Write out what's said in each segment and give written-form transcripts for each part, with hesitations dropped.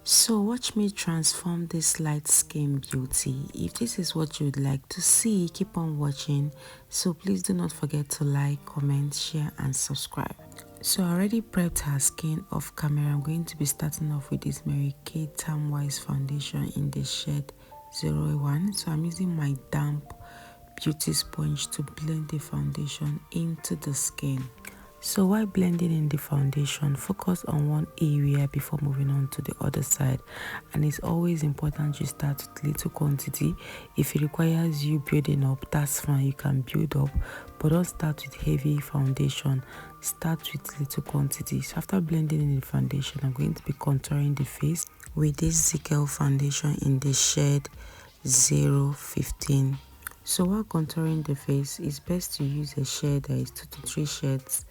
So watch me transform this light skin beauty. If this is what you would like to see, keep on watching. So please do not forget to like, comment, share and subscribe. So I already prepped her skin off camera. I'm going to be starting off with this Mary-Kay Time Wise foundation in the shade 01. So I'm using my damp beauty sponge to blend the foundation into the skin. So while blending in the foundation, focus on one area before moving on to the other side. And it's always important you start with little quantity. If it requires you building up, that's fine, you can build up, but don't start with heavy foundation. Start with little quantity. So after blending in the foundation, I'm going to be contouring the face with this Zikel foundation in the shade 015. So while contouring the face, it's best to use a shade that is 2 to 3 shades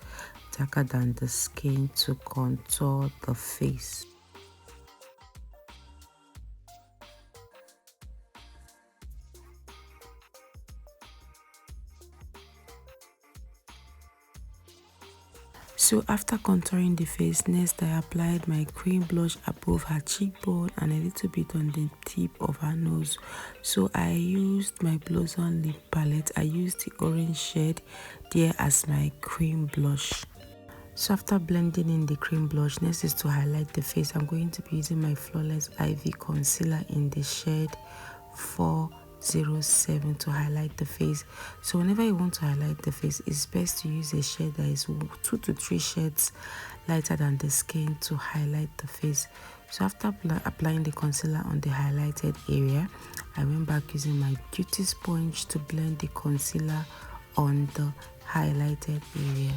darker than the skin to contour the face. So after contouring the face, next I applied my cream blush above her cheekbone and a little bit on the tip of her nose. So I used my Blossom lip palette. I used the orange shade there as my cream blush. So after blending in the cream blush, next is to highlight the face. I'm going to be using my Flawless Ivy concealer in the shade 407 to highlight the face. So whenever you want to highlight the face, it's best to use a shade that is 2 to 3 shades lighter than the skin to highlight the face. So after applying the concealer on the highlighted area, I went back using my beauty sponge to blend the concealer on the highlighted area.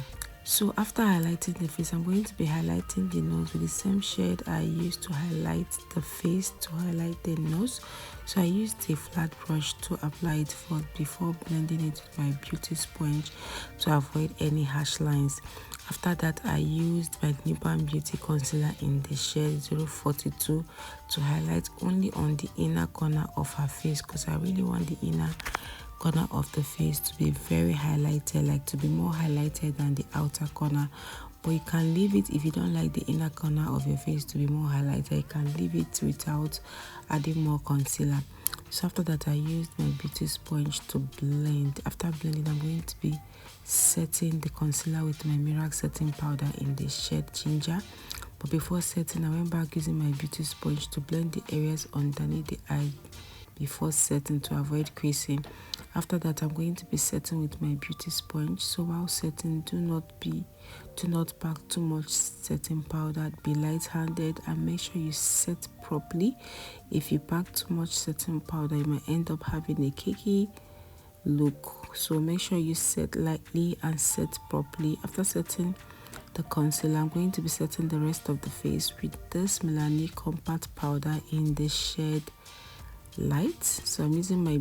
So after highlighting the face, I'm going to be highlighting the nose with the same shade I used to highlight the face to highlight the nose. So I used a flat brush to apply it before blending it with my beauty sponge to avoid any harsh lines. After that, I used my Nuban Beauty Concealer in the shade 042 to highlight only on the inner corner of her face, because I really want the inner corner of the face to be very highlighted, like to be more highlighted than the outer corner. But you can leave it if you don't like the inner corner of your face to be more highlighted. You can leave it without adding more concealer. So after that, I used my beauty sponge to blend. After blending, I'm going to be setting the concealer with my Merak setting powder in the shade Ginger. But before setting, I went back using my beauty sponge to blend the areas underneath the eye before setting to avoid creasing. After that, I'm going to be setting with my beauty sponge. So while setting, do not pack too much setting powder. Be light-handed and make sure you set properly. If you pack too much setting powder, you might end up having a cakey look. So make sure you set lightly and set properly. After setting the concealer, I'm going to be setting the rest of the face with this Milani compact powder in the shade Light. So I'm using my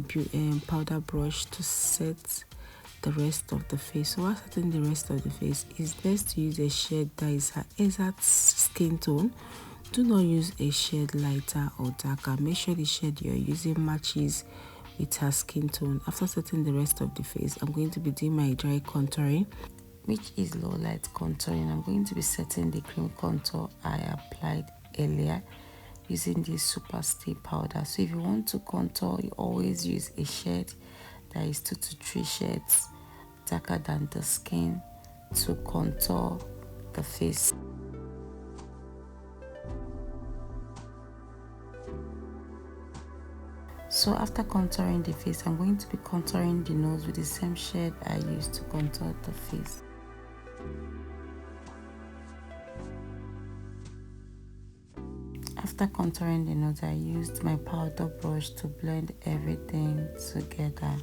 powder brush to set the rest of the face. So while setting the rest of the face, it's best to use a shade that is her exact skin tone. Do not use a shade lighter or darker. Make sure the shade you're using matches with her skin tone. After setting the rest of the face, I'm going to be doing my dry contouring, which is low light contouring. I'm going to be setting the cream contour I applied earlier using this super stay powder. So if you want to contour, you always use a shade that is 2 to 3 shades darker than the skin to contour the face. So after contouring the face, I'm going to be contouring the nose with the same shade I used to contour the face. After contouring the nose, I used my powder brush to blend everything together.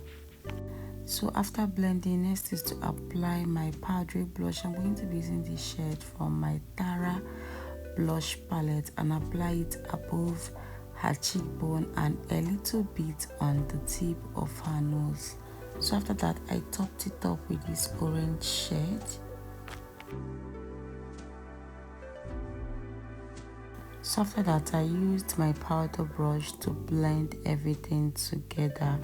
So after blending, next is to apply my powdery blush. I'm going to be using this shade from my Tara blush palette and apply it above her cheekbone and a little bit on the tip of her nose. So after that, I topped it up with this orange shade. So after that, I used my powder brush to blend everything together.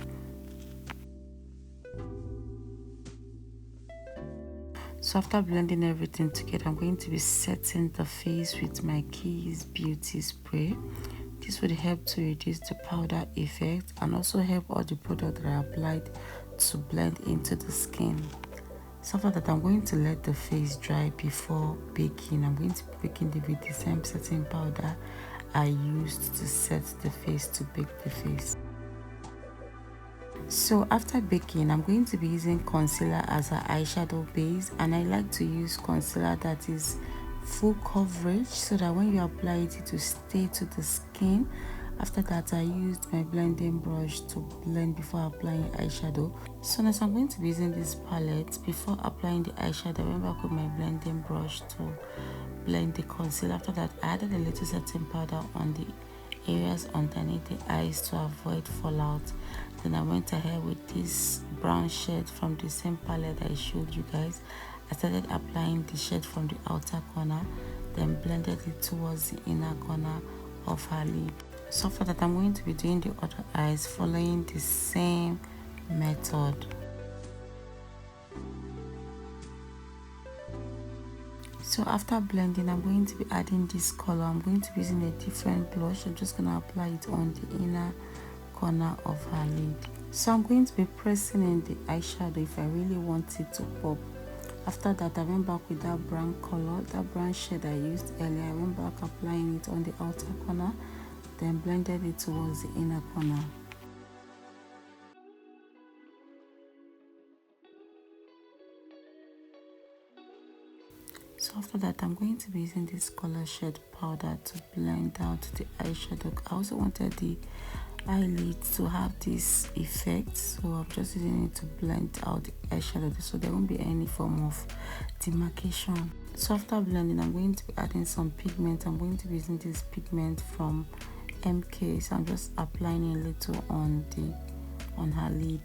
So after blending everything together, I'm going to be setting the face with my Keys Beauty Spray. This would help to reduce the powder effect and also help all the product that I applied to blend into the skin. So after that, I'm going to let the face dry before baking. I'm going to be baking with the same setting powder I used to set the face to bake the face. So after baking, I'm going to be using concealer as an eyeshadow base, and I like to use concealer that is full coverage so that when you apply it, it will stay to the skin. After that, I used my blending brush to blend before applying eyeshadow. So next, I'm going to be using this palette before applying the eyeshadow. I went back with my blending brush to blend the concealer. After that, I added a little setting powder on the areas underneath the eyes to avoid fallout. Then I went ahead with this brown shade from the same palette I showed you guys. I started applying the shade from the outer corner, then blended it towards the inner corner of her lid. So for that, I'm going to be doing the other eyes following the same method. So after blending, I'm going to be adding this color. I'm going to be using a different blush. I'm just going to apply it on the inner corner of her lid. So I'm going to be pressing in the eyeshadow if I really want it to pop. After that, I went back with that brown color, that brown shade I used earlier. I went back applying it on the outer corner, then blended it towards the inner corner. So after that, I'm going to be using this color shade powder to blend out the eyeshadow. I also wanted the eyelids to have this effect, so I'm just using it to blend out the eyeshadow so there won't be any form of demarcation. So after blending, I'm going to be adding some pigment. I'm going to be using this pigment from MK, so I'm just applying a little on her lid.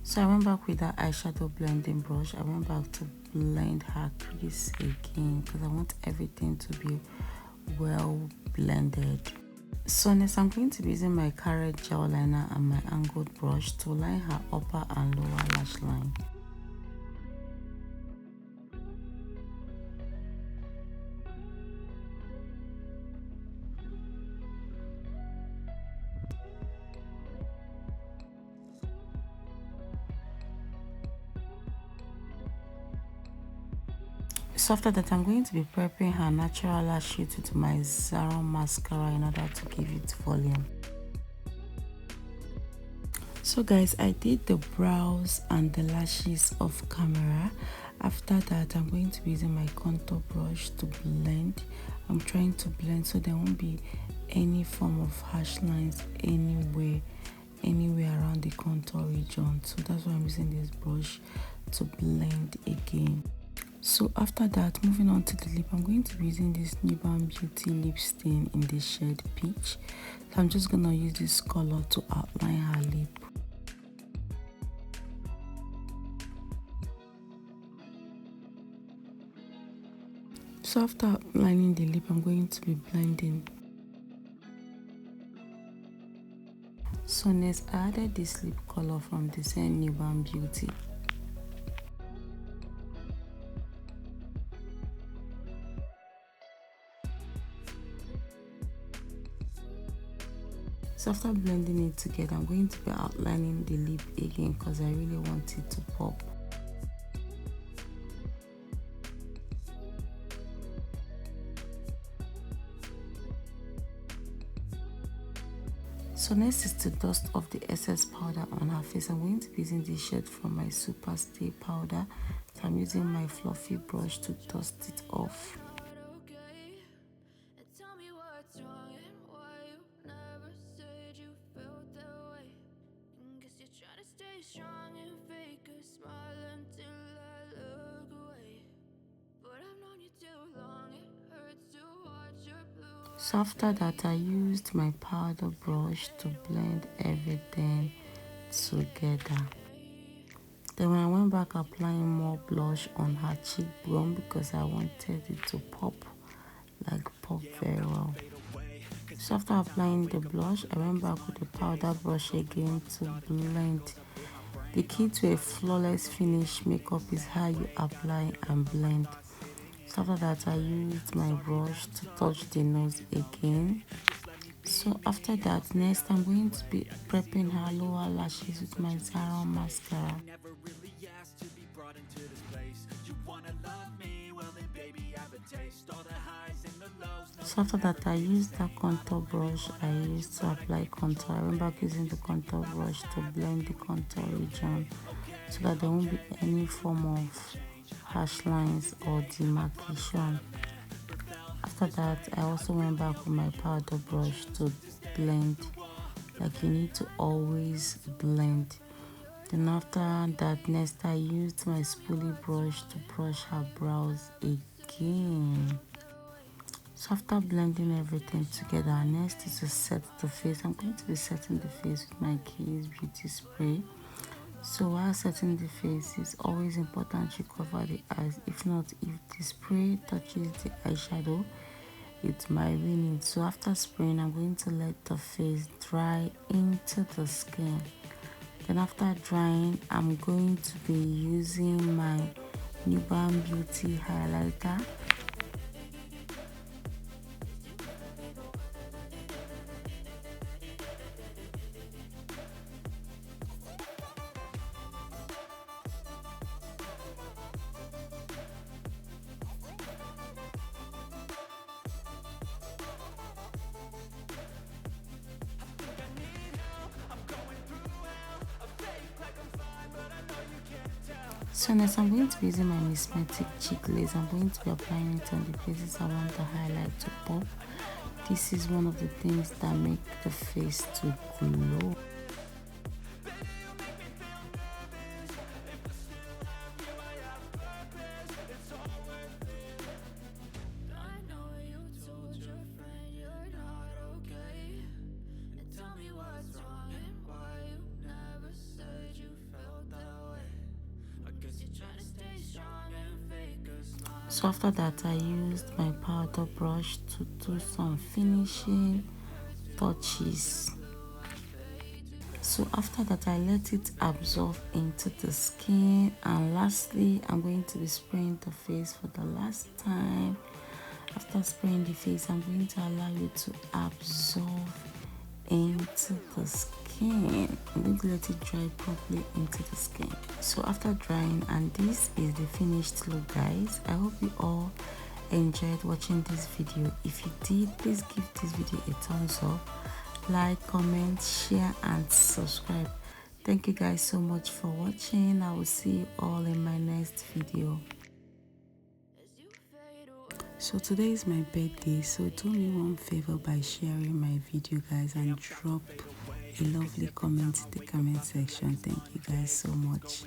So I went back with that eyeshadow blending brush. I went back to blend her crease again because I want everything to be well blended. So next, I'm going to be using my Karite gel liner and my angled brush to line her upper and lower lash line. So after that, I'm going to be prepping her natural lash sheet with my Zaron mascara in order to give it volume. So guys, I did the brows and the lashes off camera. After that, I'm going to be using my contour brush to blend. I'm trying to blend so there won't be any form of harsh lines anywhere around the contour region. So that's why I'm using this brush to blend again. So after that, moving on to the lip, I'm going to be using this Nuban Beauty lip stain in the shade Peach. So I'm just going to use this color to outline her lip. So after outlining the lip, I'm going to be blending. So next, I added this lip color from the same Nuban Beauty. So after blending it together, I'm going to be outlining the lip again because I really want it to pop. So next is to dust off the excess powder on her face. I'm going to be using this shade from my Super Stay powder. So I'm using my fluffy brush to dust it off. So after that, I used my powder brush to blend everything together. Then when I went back applying more blush on her cheekbone because I wanted it to pop very well. So after applying the blush, I went back with the powder brush again to blend The key to a flawless finish makeup is how you apply and blend. So after that, I used my brush to touch the nose again. So after that, next I'm going to be prepping her lower lashes with my Zaron mascara. So after that, I used that contour brush I used to apply contour. I remember using the contour brush to blend the contour region so that there won't be any form of harsh lines or demarcation. After that, I also went back with my powder brush to blend. Like, you need to always blend. Then after that, next I used my spoolie brush to brush her brows again. So after blending everything together, next is to set the face. I'm going to be setting the face with my Kiss Beauty Spray. So while setting the face, it's always important you cover the eyes. If not, if the spray touches the eyeshadow, it might ruin it. So after spraying, I'm going to let the face dry into the skin. Then after drying, I'm going to be using my Nuban Beauty highlighter. So next I'm going to be using my Mismatic cheek lace. I'm going to be applying it on the places I want the highlight to pop. This is one of the things that make the face to glow. So after that, I used my powder brush to do some finishing touches. So after that, I let it absorb into the skin, and lastly I'm going to be spraying the face for the last time. After spraying the face, I'm going to allow it to absorb into the skin. I'm going to let it dry properly into the skin. So after drying, and this is the finished look, guys. I hope you all enjoyed watching this video. If you did, please give this video a thumbs up, like, comment, share and subscribe. Thank you guys so much for watching. I will see you all in my next video. So today is my birthday, so do me one favor by sharing my video, guys, and drop a lovely comment in the comment section. Thank you guys so much.